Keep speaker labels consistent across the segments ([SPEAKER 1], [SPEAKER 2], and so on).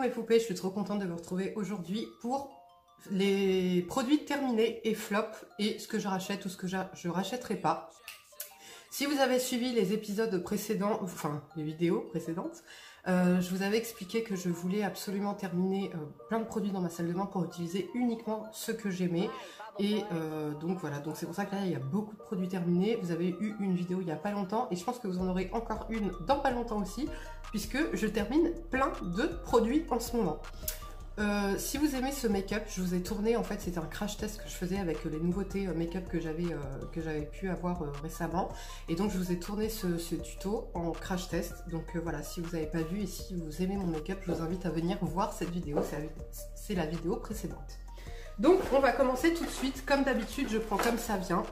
[SPEAKER 1] mes poupées, je suis trop contente de vous retrouver aujourd'hui pour les produits terminés et flop et ce que je rachète ou ce que je rachèterai pas. Si vous avez suivi les épisodes précédents, enfin les vidéos précédentes, je vous avais expliqué que je voulais absolument terminer plein de produits dans ma salle de bain pour utiliser uniquement ceux que j'aimais. Et donc voilà, donc c'est pour ça que là il y a beaucoup de produits terminés. Vous avez eu une vidéo il n'y a pas longtemps et je pense que vous en aurez encore une dans pas longtemps aussi, puisque je termine plein de produits en ce moment. Si vous aimez ce make-up, je vous ai tourné, en fait c'était un crash test que je faisais avec les nouveautés make-up que j'avais pu avoir récemment, et donc je vous ai tourné ce tuto en crash test. Donc voilà, si vous n'avez pas vu et si vous aimez mon make-up, je vous invite à venir voir cette vidéo, c'est la vidéo précédente. Donc on va commencer tout de suite, comme d'habitude je prends comme ça vient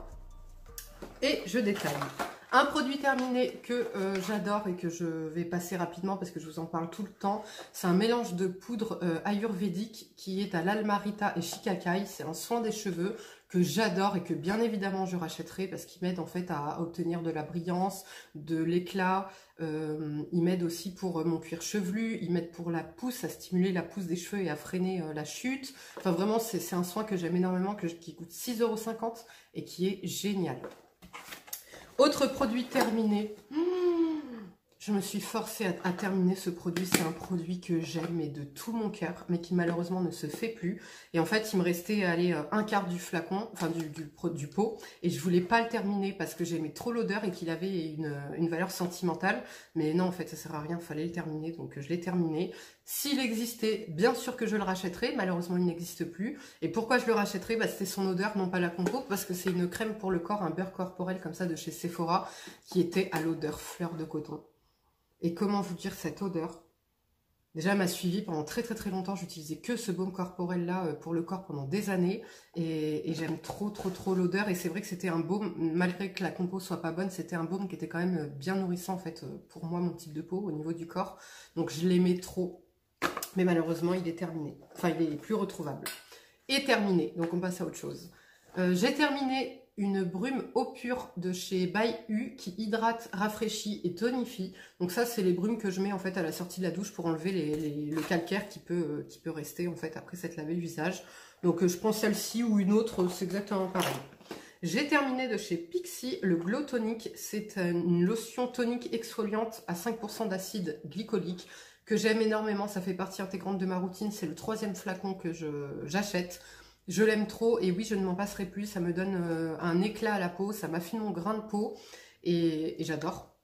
[SPEAKER 1] et je détaille. Un produit terminé que j'adore et que je vais passer rapidement parce que je vous en parle tout le temps, c'est un mélange de poudre ayurvédique qui est à l'Almarita et Shikakai. C'est un soin des cheveux que j'adore et que bien évidemment je rachèterai parce qu'il m'aide en fait à obtenir de la brillance, de l'éclat. Il m'aide aussi pour mon cuir chevelu, il m'aide pour la pousse, à stimuler la pousse des cheveux et à freiner la chute. Enfin vraiment c'est un soin que j'aime énormément, qui coûte 6,50 € et qui est génial. Autre produit terminé, je me suis forcée à terminer ce produit. C'est un produit que j'aime et de tout mon cœur, mais qui malheureusement ne se fait plus. Et en fait, il me restait un quart du flacon, enfin du pot, et je voulais pas le terminer parce que j'aimais trop l'odeur et qu'il avait une valeur sentimentale. Mais non, en fait, ça sert à rien, il fallait le terminer, donc je l'ai terminé. S'il existait, bien sûr que je le rachèterais, malheureusement il n'existe plus. Et pourquoi je le rachèterais? C'était son odeur, non pas la compo, parce que c'est une crème pour le corps, un beurre corporel comme ça de chez Sephora, qui était à l'odeur fleur de coton. Et comment vous dire cette odeur? Déjà, elle m'a suivi pendant très longtemps. J'utilisais que ce baume corporel là pour le corps pendant des années. Et j'aime trop l'odeur. Et c'est vrai que c'était un baume, malgré que la compo soit pas bonne, c'était un baume qui était quand même bien nourrissant en fait pour moi, mon type de peau au niveau du corps. Donc je l'aimais trop. Mais malheureusement, il est terminé. Enfin, il est plus retrouvable. Et terminé. Donc on passe à autre chose. J'ai terminé une brume eau pure de chez By U qui hydrate, rafraîchit et tonifie. Donc ça, c'est les brumes que je mets en fait à la sortie de la douche pour enlever le calcaire qui peut rester en fait après s'être lavé le visage. Donc je prends celle-ci ou une autre, c'est exactement pareil. J'ai terminé de chez Pixi le Glow Tonic. C'est une lotion tonique exfoliante à 5% d'acide glycolique que j'aime énormément. Ça fait partie intégrante de ma routine. C'est le 3e flacon que j'achète. Je l'aime trop et oui, je ne m'en passerai plus. Ça me donne un éclat à la peau, ça m'affine mon grain de peau et j'adore.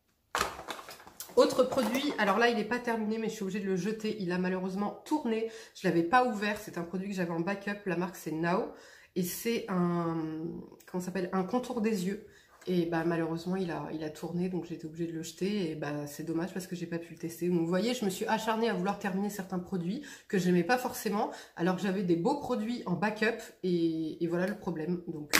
[SPEAKER 1] Autre produit, alors là il n'est pas terminé mais je suis obligée de le jeter. Il a malheureusement tourné, je ne l'avais pas ouvert. C'est un produit que j'avais en backup, la marque c'est Now. Et c'est comment ça s'appelle, un contour des yeux. Et bah malheureusement il a tourné, donc j'ai été obligée de le jeter. Et bah c'est dommage parce que j'ai pas pu le tester. Donc vous voyez, je me suis acharnée à vouloir terminer certains produits que j'aimais pas forcément, alors que j'avais des beaux produits en backup. Et voilà le problème. Donc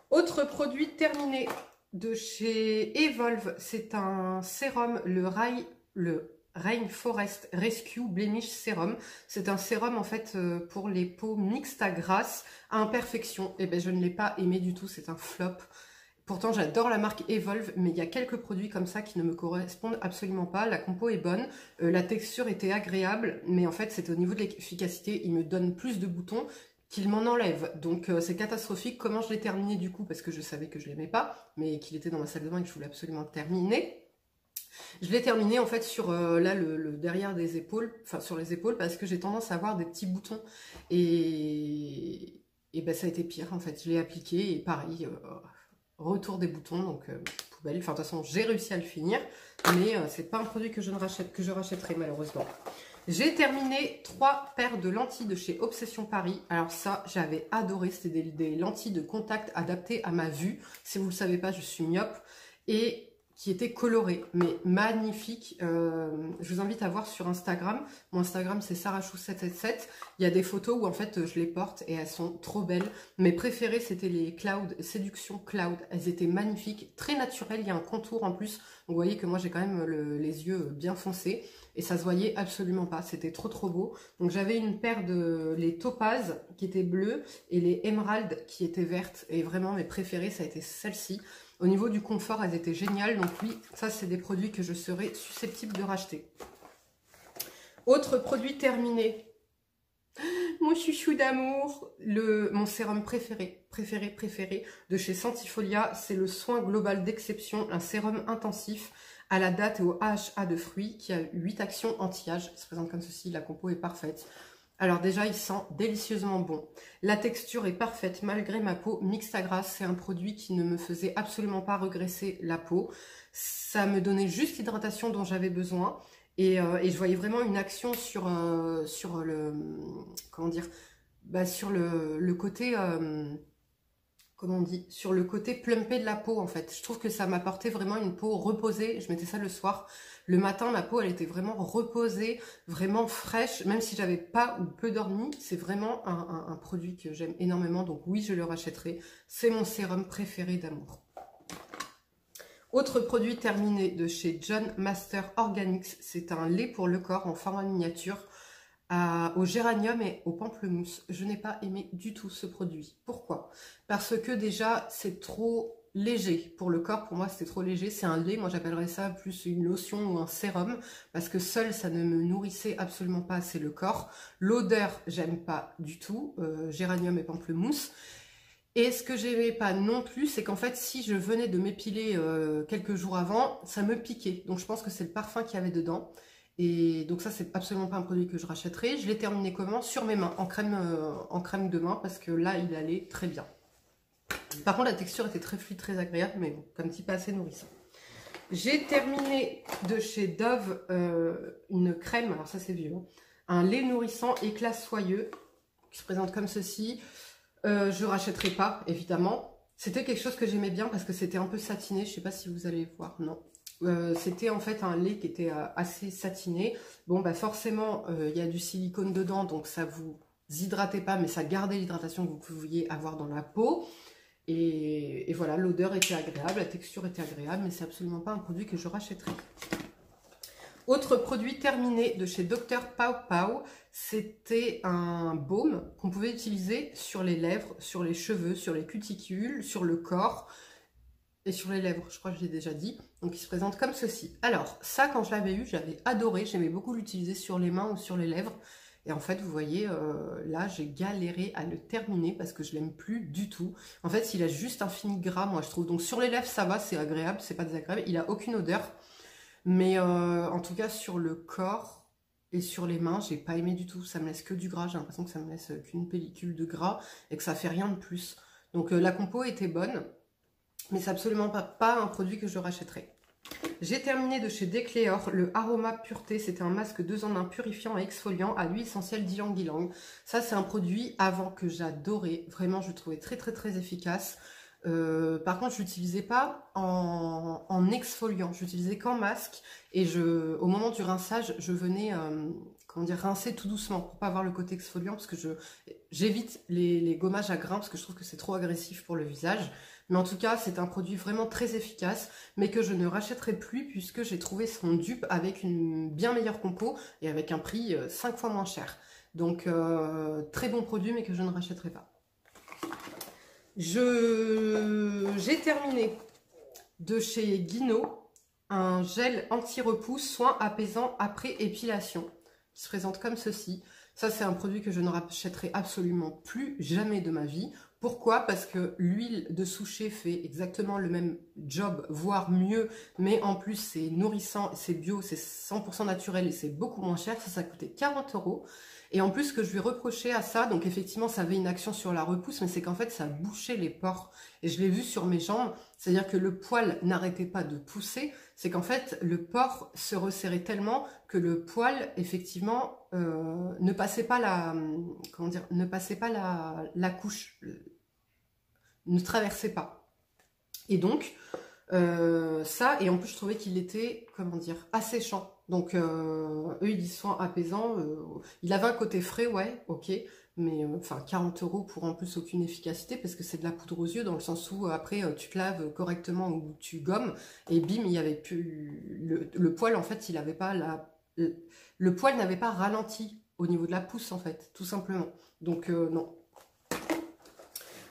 [SPEAKER 1] autre produit terminé de chez Evolve, c'est un sérum, le Rainforest Rescue Blemish Serum. C'est un sérum en fait pour les peaux mixtes à grasse à imperfection. Et ben je ne l'ai pas aimé du tout, c'est un flop. Pourtant j'adore la marque Evolve, mais il y a quelques produits comme ça qui ne me correspondent absolument pas. La compo est bonne, la texture était agréable, mais en fait c'est au niveau de l'efficacité, il me donne plus de boutons qu'il m'en enlève. Donc c'est catastrophique. Comment je l'ai terminé du coup? Parce que je savais que je l'aimais pas, mais qu'il était dans ma salle de bain et que je voulais absolument le terminer. Je l'ai terminé en fait sur là le derrière des épaules, enfin sur les épaules, parce que j'ai tendance à avoir des petits boutons et ben ça a été pire en fait. Je l'ai appliqué et pareil, retour des boutons, donc poubelle. Enfin de toute façon j'ai réussi à le finir, mais c'est pas un produit que je rachèterai malheureusement. J'ai terminé 3 paires de lentilles de chez Obsession Paris. Alors ça, j'avais adoré. C'était des lentilles de contact adaptées à ma vue. Si vous ne le savez pas, je suis myope. Et qui étaient colorées, mais magnifiques. Je vous invite à voir sur Instagram. Mon Instagram, c'est sarachou777. Il y a des photos où en fait, je les porte et elles sont trop belles. Mes préférées, c'était les Cloud, Séduction Cloud. Elles étaient magnifiques, très naturelles. Il y a un contour en plus. Donc, vous voyez que moi, j'ai quand même les yeux bien foncés. Et ça se voyait absolument pas, c'était trop beau. Donc j'avais une paire de les topazes qui étaient bleues et les émeraudes qui étaient vertes. Et vraiment mes préférées, ça a été celle-ci. Au niveau du confort, elles étaient géniales. Donc oui, ça c'est des produits que je serais susceptible de racheter. Autre produit terminé. Mon chouchou d'amour, mon sérum préféré de chez Sentifolia, c'est le soin global d'exception, un sérum intensif à la date et au AHA de fruits qui a 8 actions anti-âge. Il se présente comme ceci, la compo est parfaite. Alors déjà, il sent délicieusement bon. La texture est parfaite malgré ma peau mixte à grasse. C'est un produit qui ne me faisait absolument pas regresser la peau. Ça me donnait juste l'hydratation dont j'avais besoin. Et je voyais vraiment une action sur le, comment dire, sur le côté, comment on dit, sur le côté plumpé de la peau en fait. Je trouve que ça m'apportait vraiment une peau reposée. Je mettais ça le soir. Le matin, ma peau, elle était vraiment reposée, vraiment fraîche, même si j'avais pas ou peu dormi. C'est vraiment un produit que j'aime énormément. Donc oui, je le rachèterai. C'est mon sérum préféré d'amour. Autre produit terminé de chez John Master Organics, c'est un lait pour le corps en format miniature au géranium et au pamplemousse. Je n'ai pas aimé du tout ce produit. Pourquoi? Parce que déjà, c'est trop léger pour le corps. Pour moi, c'était trop léger. C'est un lait, moi j'appellerais ça plus une lotion ou un sérum, parce que seul, ça ne me nourrissait absolument pas assez le corps. L'odeur, j'aime pas du tout, géranium et pamplemousse. Et ce que j'aimais pas non plus, c'est qu'en fait, si je venais de m'épiler quelques jours avant, ça me piquait. Donc je pense que c'est le parfum qu'il y avait dedans. Et donc ça, c'est absolument pas un produit que je rachèterai. Je l'ai terminé comment? Sur mes mains, en crème de main, parce que là, il allait très bien. Par contre, la texture était très fluide, très agréable, mais bon, comme petit pas assez nourrissant. J'ai terminé de chez Dove une crème, alors ça c'est vieux, hein, un lait nourrissant éclat soyeux, qui se présente comme ceci. Je rachèterai pas, évidemment. C'était quelque chose que j'aimais bien parce que c'était un peu satiné. Je sais pas si vous allez voir, non. C'était en fait un lait qui était assez satiné. Bon, bah forcément, il y a du silicone dedans, donc ça vous hydratait pas, mais ça gardait l'hydratation que vous pouviez avoir dans la peau. Et voilà, l'odeur était agréable, la texture était agréable, mais c'est absolument pas un produit que je rachèterai. Autre produit terminé de chez Dr Pau Pau, c'était un baume qu'on pouvait utiliser sur les lèvres, sur les cheveux, sur les cuticules, sur le corps et sur les lèvres, je crois que je l'ai déjà dit. Donc il se présente comme ceci. Alors ça, quand je l'avais eu, j'avais adoré, j'aimais beaucoup l'utiliser sur les mains ou sur les lèvres. Et en fait, vous voyez, là, j'ai galéré à le terminer parce que je l'aime plus du tout. En fait, il a juste un fini gras, moi, je trouve. Donc sur les lèvres, ça va, c'est agréable, c'est pas désagréable. Il a aucune odeur. Mais en tout cas, sur le corps et sur les mains, j'ai pas aimé du tout. Ça me laisse que du gras. J'ai l'impression que ça me laisse qu'une pellicule de gras et que ça fait rien de plus. Donc la compo était bonne, mais c'est absolument pas un produit que je rachèterai. J'ai terminé de chez Decléor le Aroma Pureté. C'était un masque 2 en 1 purifiant et exfoliant à l'huile essentielle d'ylang-ylang. Ça, c'est un produit avant que j'adorais. Vraiment, je le trouvais très très très efficace. Par contre, je l'utilisais pas en exfoliant, je l'utilisais qu'en masque et au moment du rinçage, je venais comment dire, rincer tout doucement pour pas avoir le côté exfoliant parce que j'évite les gommages à grains parce que je trouve que c'est trop agressif pour le visage. Mais en tout cas, c'est un produit vraiment très efficace, mais que je ne rachèterai plus puisque j'ai trouvé son dupe avec une bien meilleure compo et avec un prix 5 fois moins cher. Donc, très bon produit, mais que je ne rachèterai pas. J'ai terminé de chez Guino un gel anti-repousse, soin apaisant après épilation, qui se présente comme ceci. Ça, c'est un produit que je ne rachèterai absolument plus jamais de ma vie. Pourquoi? Parce que l'huile de souchet fait exactement le même job, voire mieux, mais en plus c'est nourrissant, c'est bio, c'est 100% naturel et c'est beaucoup moins cher. Ça coûtait 40 €. Et en plus, ce que je lui reprochais à ça, donc effectivement ça avait une action sur la repousse, mais c'est qu'en fait ça bouchait les pores. Et je l'ai vu sur mes jambes, c'est-à-dire que le poil n'arrêtait pas de pousser, c'est qu'en fait le pore se resserrait tellement que le poil effectivement ne passait pas la couche, ne traversait pas. Et donc ça, et en plus je trouvais qu'il était, comment dire, asséchant. Donc eux ils disent soin apaisant, il avait un côté frais, ouais, ok, mais enfin 40 € pour en plus aucune efficacité parce que c'est de la poudre aux yeux dans le sens où après tu te laves correctement ou tu gommes et bim, il y avait plus le poil, en fait il avait pas le poil n'avait pas ralenti au niveau de la pousse en fait, tout simplement. Donc non.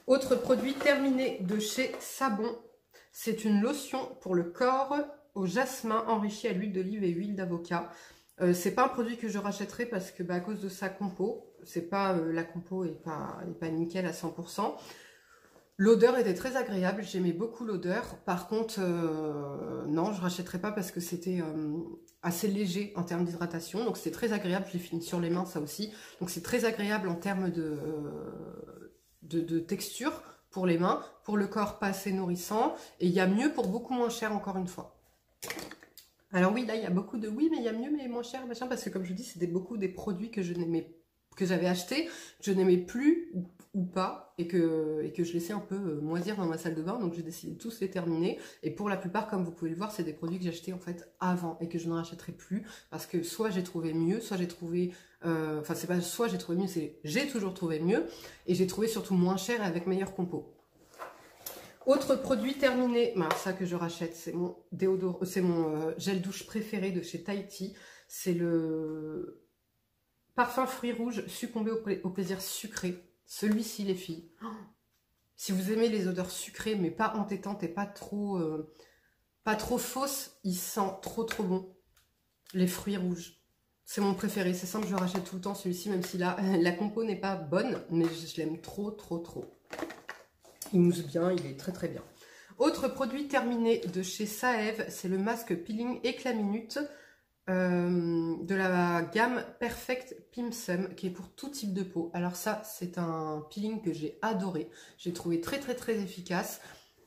[SPEAKER 1] Autre produit terminé de chez Savon, c'est une lotion pour le corps au jasmin enrichi à l'huile d'olive et huile d'avocat. C'est pas un produit que je rachèterai parce que à cause de sa compo, c'est pas la compo est pas nickel à 100%. L'odeur était très agréable, j'aimais beaucoup l'odeur. Par contre, non, je rachèterai pas parce que c'était assez léger en termes d'hydratation. Donc c'est très agréable, je l'ai fini sur les mains ça aussi. Donc c'est très agréable en termes de texture pour les mains. Pour le corps, pas assez nourrissant. Et il y a mieux pour beaucoup moins cher encore une fois. Alors oui, là, il y a beaucoup de oui, mais il y a mieux, mais moins cher, machin, parce que comme je dis, c'était beaucoup des produits que je n'aimais, que j'avais achetés, que je n'aimais plus ou pas, et que je laissais un peu moisir dans ma salle de bain, donc j'ai décidé de tous les terminer. Et pour la plupart, comme vous pouvez le voir, c'est des produits que j'ai achetés en fait avant et que je ne rachèterai plus, parce que soit j'ai trouvé mieux, soit j'ai trouvé, enfin c'est pas soit j'ai trouvé mieux, c'est j'ai toujours trouvé mieux, et j'ai trouvé surtout moins cher et avec meilleure compo. Autre produit terminé, alors ça que je rachète, c'est mon déodorant, c'est mon gel douche préféré de chez Tahiti. C'est le parfum fruits rouges succombé au plaisir sucré. Celui-ci, les filles. Oh, si vous aimez les odeurs sucrées, mais pas entêtantes et pas trop fausses, il sent trop bon. Les fruits rouges. C'est mon préféré, c'est simple, je rachète tout le temps celui-ci, même si la compo n'est pas bonne, mais je l'aime trop. Il mousse bien, il est très bien. Autre produit terminé de chez Saev, c'est le masque peeling éclat minute de la gamme Perfect Pimsum, qui est pour tout type de peau. Alors ça, c'est un peeling que j'ai adoré. J'ai trouvé très efficace.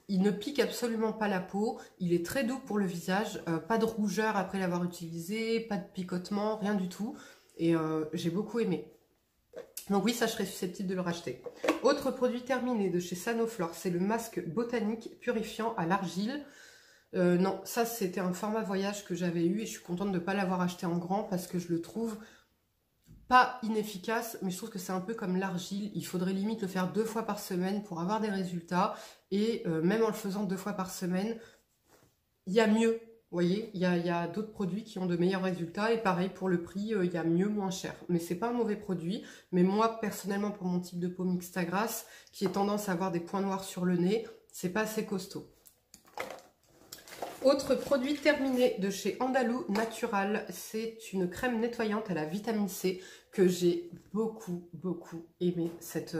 [SPEAKER 1] Il ne pique absolument pas la peau. Il est très doux pour le visage. Pas de rougeur après l'avoir utilisé, pas de picotement, rien du tout. Et j'ai beaucoup aimé. Donc oui, ça, je serais susceptible de le racheter. Autre produit terminé de chez Sanoflore, c'est le masque botanique purifiant à l'argile. Non, ça, c'était un format voyage que j'avais eu et je suis contente de ne pas l'avoir acheté en grand parce que je le trouve pas inefficace, mais je trouve que c'est un peu comme l'argile. Il faudrait limite le faire 2 fois par semaine pour avoir des résultats. Et même en le faisant 2 fois par semaine, il y a mieux. Vous voyez, il y a d'autres produits qui ont de meilleurs résultats et pareil pour le prix, il y a mieux, moins cher. Mais c'est pas un mauvais produit. Mais moi, personnellement, pour mon type de peau mixte à grasse, qui est tendance à avoir des points noirs sur le nez, c'est pas assez costaud. Autre produit terminé de chez Andalou Natural, c'est une crème nettoyante à la vitamine C que j'ai beaucoup aimé cette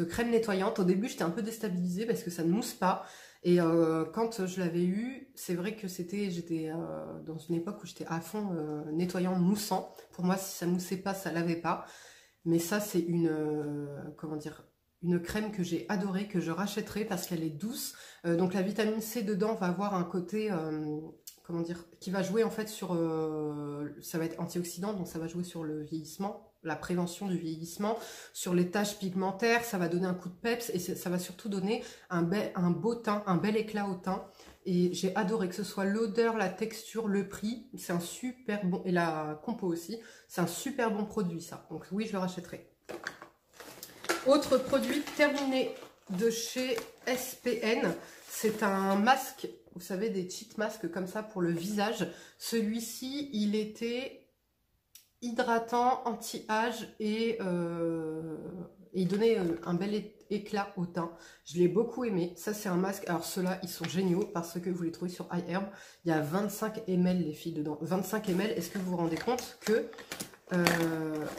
[SPEAKER 1] crème nettoyante. Au début, j'étais un peu déstabilisée parce que ça ne mousse pas. Et quand je l'avais eu, c'est vrai que j'étais dans une époque où j'étais à fond nettoyant moussant. Pour moi, si ça moussait pas, ça lavait pas. Mais ça, c'est comment dire, une crème que j'ai adorée, que je rachèterai parce qu'elle est douce. Donc la vitamine C dedans va avoir un côté, comment dire, qui va jouer en fait sur, ça va être antioxydant, donc ça va jouer sur le vieillissement, la prévention du vieillissement, sur les taches pigmentaires, ça va donner un coup de peps et ça va surtout donner un beau teint, un bel éclat au teint. Et j'ai adoré que ce soit l'odeur, la texture, le prix, c'est un super bon, et la compo aussi, c'est un super bon produit ça. Donc oui, je le rachèterai. Autre produit terminé de chez SPN, c'est un masque, vous savez, des cheat masques comme ça pour le visage. Celui-ci, il était hydratant, anti-âge et il donnait un bel éclat au teint. Je l'ai beaucoup aimé. Ça, c'est un masque. Alors, ceux-là, ils sont géniaux parce que vous les trouvez sur iHerb. Il y a 25 ml, les filles, dedans. 25 ml, est-ce que vous vous rendez compte que,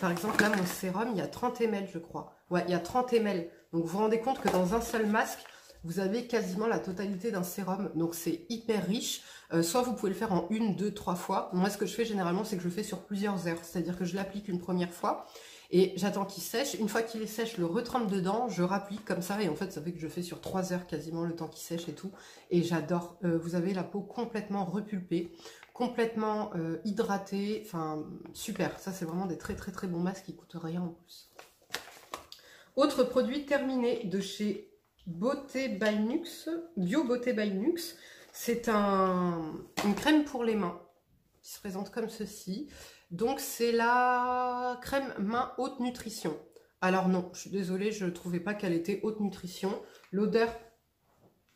[SPEAKER 1] par exemple, là, mon sérum, il y a 30 ml, je crois. Ouais, il y a 30 ml. Donc, vous vous rendez compte que dans un seul masque, vous avez quasiment la totalité d'un sérum. Donc, c'est hyper riche. Soit vous pouvez le faire en 1, 2, 3 fois. Moi, ce que je fais généralement, c'est que je le fais sur plusieurs heures. C'est-à-dire que je l'applique une première fois et j'attends qu'il sèche. Une fois qu'il est sèche, je le retrempe dedans, je rapplique comme ça. Et en fait, ça fait que je fais sur 3 heures quasiment le temps qu'il sèche et tout. Et j'adore. Vous avez la peau complètement repulpée, complètement hydratée. Enfin, super. Ça, c'est vraiment des très bons masques qui ne coûtent rien en plus. Autre produit terminé de chez Beauté by Nux, Bio Beauté by Nux. C'est une crème pour les mains qui se présente comme ceci. Donc c'est la crème main haute nutrition. Alors non, je suis désolée, je ne trouvais pas qu'elle était haute nutrition. L'odeur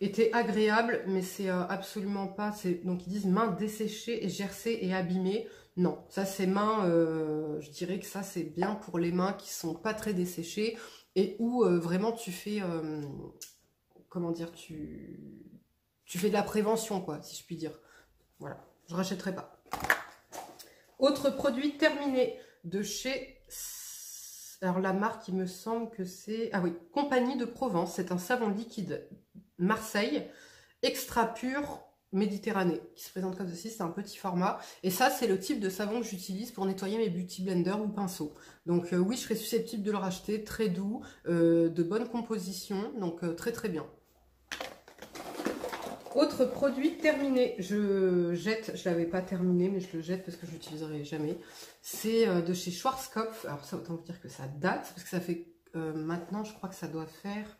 [SPEAKER 1] était agréable, mais c'est absolument pas... Donc ils disent mains desséchées, gercées et abîmées. Non, ça c'est mains, je dirais que ça c'est bien pour les mains qui sont pas très desséchées et où vraiment tu fais... comment dire, tu fais de la prévention, quoi, si je puis dire. Voilà, je rachèterai pas. Autre produit terminé de chez... Alors la marque, il me semble que c'est... Ah oui, Compagnie de Provence. C'est un savon liquide Marseille, extra pur Méditerranée, qui se présente comme ceci. C'est un petit format. Et ça, c'est le type de savon que j'utilise pour nettoyer mes beauty blenders ou pinceaux. Donc oui, je serais susceptible de le racheter. Très doux, de bonne composition. Donc très très bien. Autre produit terminé, je jette, je ne l'avais pas terminé, mais je le jette parce que je l'utiliserai jamais. C'est de chez Schwarzkopf. Alors ça, autant vous dire que ça date, parce que ça fait maintenant, je crois que ça doit faire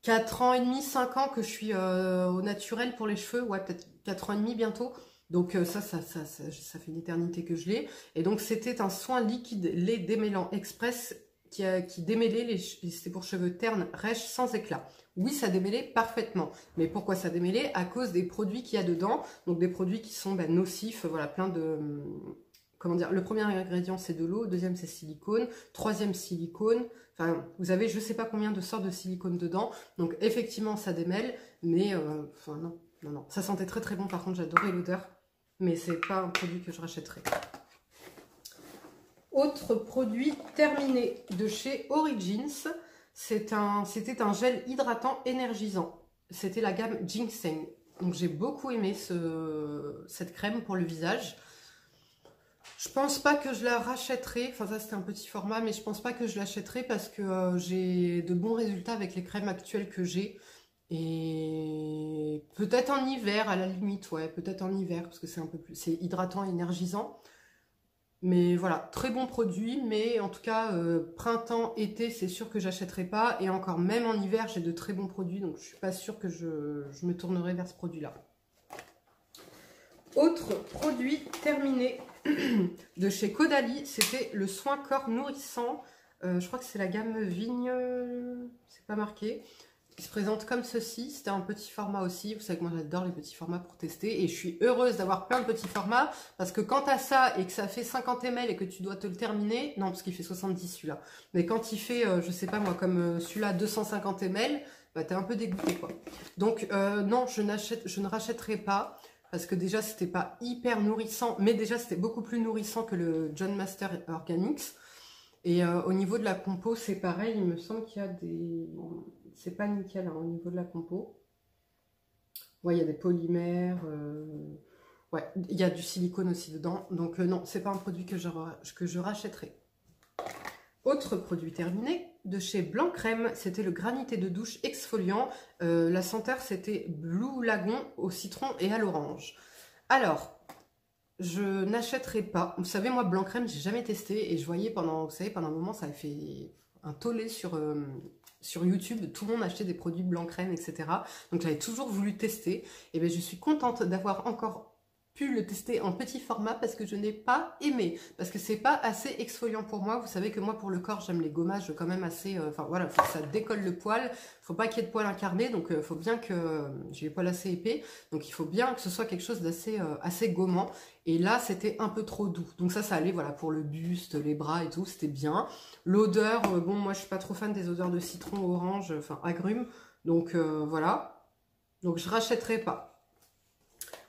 [SPEAKER 1] 4 ans et demi, 5 ans que je suis au naturel pour les cheveux. Ouais, peut-être 4 ans et demi bientôt. Donc ça fait une éternité que je l'ai. Et donc c'était un soin liquide lait démêlant express qui démêlait c'était pour cheveux ternes, rêches, sans éclat. Oui, ça démêlait parfaitement. Mais pourquoi ça démêlait? À cause des produits qu'il y a dedans. Donc des produits qui sont nocifs, voilà, plein de... Comment dire? Le premier ingrédient, c'est de l'eau. Deuxième, c'est silicone. Troisième, silicone. Enfin, vous avez je ne sais pas combien de sortes de silicone dedans. Donc effectivement, ça démêle. Mais, enfin, non, non, non. Ça sentait très très bon. Par contre, j'adorais l'odeur. Mais c'est pas un produit que je rachèterai. Autre produit terminé de chez Origins. C'était un gel hydratant énergisant. C'était la gamme Ginseng. Donc j'ai beaucoup aimé cette crème pour le visage. Je pense pas que je la rachèterai. Enfin ça c'était un petit format, mais je pense pas que je l'achèterai parce que j'ai de bons résultats avec les crèmes actuelles que j'ai. Et peut-être en hiver à la limite, ouais, peut-être en hiver parce que c'est un peu plus, c'est hydratant, énergisant. Mais voilà, très bon produit, mais en tout cas, printemps, été, c'est sûr que j'achèterai pas. Et encore, même en hiver, j'ai de très bons produits, donc je suis pas sûre que je me tournerai vers ce produit-là. Autre produit terminé de chez Caudalie, c'était le soin corps nourrissant. Je crois que c'est la gamme Vigne, c'est pas marqué. Il se présente comme ceci, c'était un petit format aussi, vous savez que moi j'adore les petits formats pour tester et je suis heureuse d'avoir plein de petits formats parce que quand tu as ça et que ça fait 50 ml et que tu dois te le terminer, non parce qu'il fait 70 celui-là, mais quand il fait, je sais pas moi, comme celui-là 250 ml, bah t'es un peu dégoûté quoi. Donc non, je ne rachèterai pas parce que déjà c'était pas hyper nourrissant, mais déjà c'était beaucoup plus nourrissant que le John Master Organics. Et au niveau de la compo, c'est pareil, il me semble qu'il y a des... C'est pas nickel hein, au niveau de la compo. Ouais, il y a des polymères. Ouais, il y a du silicone aussi dedans. Donc non, c'est pas un produit que je rachèterai. Autre produit terminé, de chez Blanc Crème, c'était le granité de douche exfoliant. La senteur, c'était Blue Lagoon au citron et à l'orange. Alors... Je n'achèterai pas. Vous savez, moi, Blanc Crème, j'ai jamais testé. Et je voyais pendant, vous savez, pendant un moment, ça avait fait un tollé sur YouTube. Tout le monde achetait des produits Blanc Crème, etc. Donc, j'avais toujours voulu tester. Et bien, je suis contente d'avoir encore pu le tester en petit format parce que je n'ai pas aimé. Parce que c'est pas assez exfoliant pour moi. Vous savez que moi, pour le corps, j'aime les gommages quand même assez... Enfin, voilà, faut que ça décolle le poil. Faut pas qu'il y ait de poils incarnés. Donc, il faut bien que... j'ai les poils assez épais. Donc, il faut bien que ce soit quelque chose d'assez assez gommant. Et là, c'était un peu trop doux. Donc ça allait, voilà, pour le buste, les bras et tout, c'était bien. L'odeur, bon, moi, je suis pas trop fan des odeurs de citron, orange, enfin, agrumes. Donc, voilà. Donc, je rachèterai pas.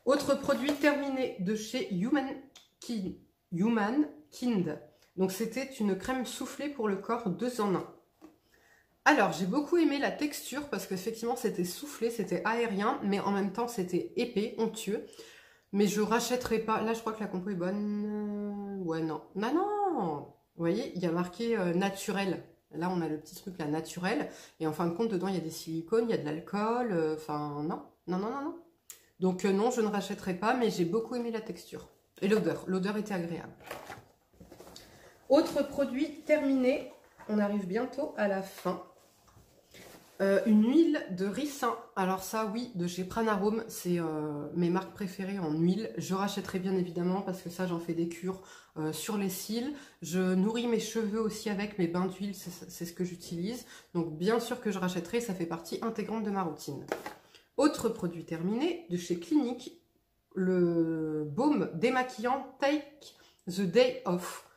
[SPEAKER 1] Autre produit terminé de chez Human Kind. Donc, c'était une crème soufflée pour le corps 2 en 1. Alors, j'ai beaucoup aimé la texture parce qu'effectivement, c'était soufflé, c'était aérien, mais en même temps, c'était épais, onctueux. Mais je rachèterai pas. Là, je crois que la compo est bonne. Ouais, non. Non, non. Vous voyez, il y a marqué naturel. Là, on a le petit truc là, naturel. Et en fin de compte, dedans, il y a des silicones, il y a de l'alcool. Enfin, non. Non, non, non, non. Donc, non, je ne rachèterai pas, mais j'ai beaucoup aimé la texture. Et l'odeur. L'odeur était agréable. Autre produit terminé. On arrive bientôt à la fin. Une huile de ricin. Alors ça, oui, de chez Pranarome, c'est mes marques préférées en huile. Je rachèterai bien évidemment parce que ça, j'en fais des cures sur les cils. Je nourris mes cheveux aussi avec mes bains d'huile, c'est ce que j'utilise. Donc bien sûr que je rachèterai, ça fait partie intégrante de ma routine. Autre produit terminé, de chez Clinique, le baume démaquillant Take the Day Off.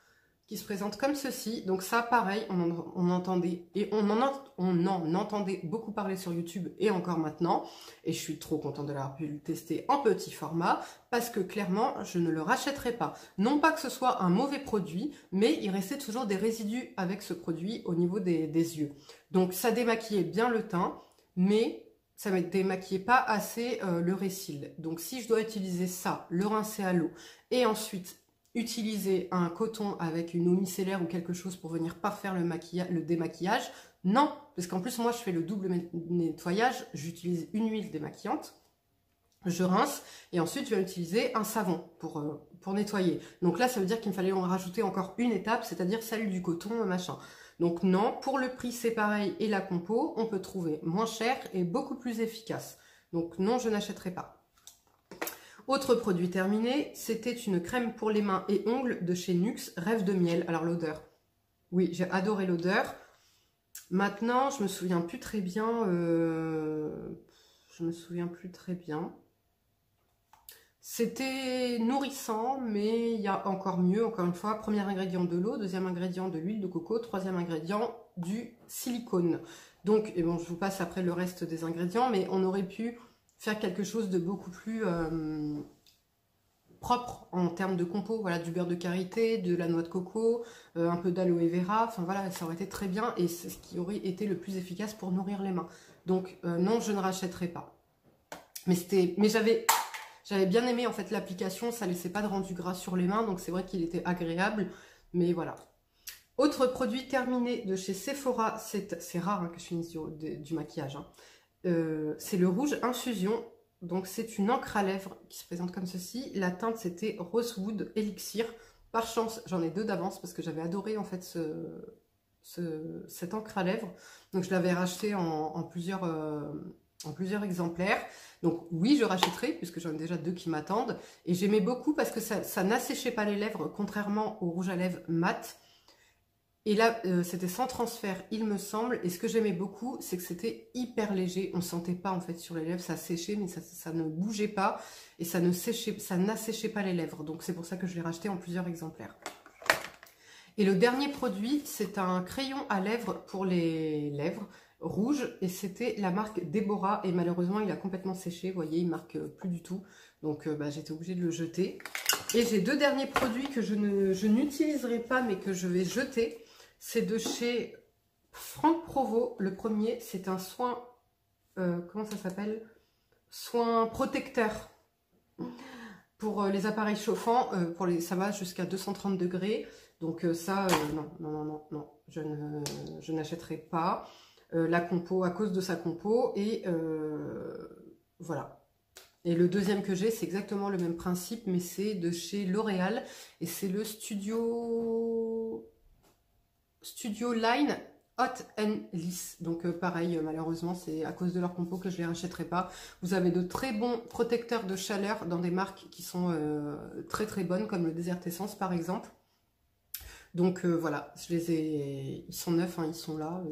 [SPEAKER 1] qui se présente comme ceci. Donc ça, pareil, on entendait et on en entendait beaucoup parler sur YouTube et encore maintenant. Et je suis trop contente de l'avoir pu le tester en petit format parce que clairement, je ne le rachèterai pas. Non pas que ce soit un mauvais produit, mais il restait toujours des résidus avec ce produit au niveau des yeux. Donc ça démaquillait bien le teint, mais ça ne démaquillait pas assez le récil. Donc si je dois utiliser ça, le rincer à l'eau et ensuite utiliser un coton avec une eau micellaire ou quelque chose pour venir parfaire le démaquillage, non, parce qu'en plus moi je fais le double nettoyage, j'utilise une huile démaquillante, je rince et ensuite je vais utiliser un savon pour nettoyer. Donc là ça veut dire qu'il me fallait en rajouter encore une étape, c'est-à-dire celle du coton machin. Donc non, pour le prix c'est pareil et la compo, on peut trouver moins cher et beaucoup plus efficace. Donc non, je n'achèterai pas. Autre produit terminé, c'était une crème pour les mains et ongles de chez Nuxe, Rêve de miel. Alors l'odeur, oui, j'ai adoré l'odeur. Maintenant, je me souviens plus très bien. C'était nourrissant, mais il y a encore mieux. Encore une fois, premier ingrédient de l'eau, deuxième ingrédient de l'huile de coco, troisième ingrédient du silicone. Donc, et bon, je vous passe après le reste des ingrédients, mais on aurait pu faire quelque chose de beaucoup plus propre en termes de compo, voilà, du beurre de karité, de la noix de coco, un peu d'aloe vera, enfin voilà, ça aurait été très bien et c'est ce qui aurait été le plus efficace pour nourrir les mains. Donc non, je ne rachèterai pas. Mais j'avais bien aimé en fait l'application, ça laissait pas de rendu gras sur les mains, donc c'est vrai qu'il était agréable, mais voilà. Autre produit terminé de chez Sephora, c'est rare hein, que je finisse du maquillage, hein. C'est le rouge infusion, donc c'est une encre à lèvres qui se présente comme ceci. La teinte c'était Rosewood Elixir. Par chance j'en ai deux d'avance parce que j'avais adoré en fait cette encre à lèvres, donc je l'avais racheté en plusieurs exemplaires. Donc oui, je rachèterai puisque j'en ai déjà deux qui m'attendent et j'aimais beaucoup parce que ça n'asséchait pas les lèvres contrairement au rouge à lèvres mat. Et là, c'était sans transfert, il me semble. Et ce que j'aimais beaucoup, c'est que c'était hyper léger. On ne sentait pas, en fait, sur les lèvres. Ça séchait, mais ça ne bougeait pas. Et ça n'asséchait pas les lèvres. Donc, c'est pour ça que je l'ai racheté en plusieurs exemplaires. Et le dernier produit, c'est un crayon à lèvres pour les lèvres rouges. Et c'était la marque Deborah. Et malheureusement, il a complètement séché. Vous voyez, il ne marque plus du tout. Donc, j'étais obligée de le jeter. Et j'ai deux derniers produits que je n'utiliserai pas, mais que je vais jeter. C'est de chez Franck Provo. Le premier, c'est un soin, comment ça s'appelle? Soin protecteur pour les appareils chauffants. Ça va jusqu'à 230 degrés. Donc ça, non, je n'achèterai pas la compo à cause de sa compo. Et voilà. Et le deuxième que j'ai, c'est exactement le même principe, mais c'est de chez L'Oréal. Et c'est le Studio Line Hot and Lisse. Donc pareil, malheureusement, c'est à cause de leur compo que je ne les rachèterai pas. Vous avez de très bons protecteurs de chaleur dans des marques qui sont très très bonnes, comme le Desert Essence par exemple. Donc voilà, ils sont neufs, hein, ils sont là.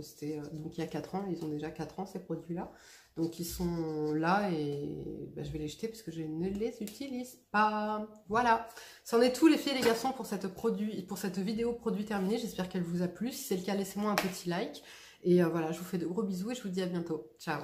[SPEAKER 1] Donc il y a 4 ans, ils ont déjà 4 ans ces produits-là. Donc ils sont là et je vais les jeter parce que je ne les utilise pas. Voilà, c'en est tout les filles et les garçons pour cette vidéo produit terminé. J'espère qu'elle vous a plu. Si c'est le cas, laissez-moi un petit like. Et voilà, je vous fais de gros bisous et je vous dis à bientôt. Ciao.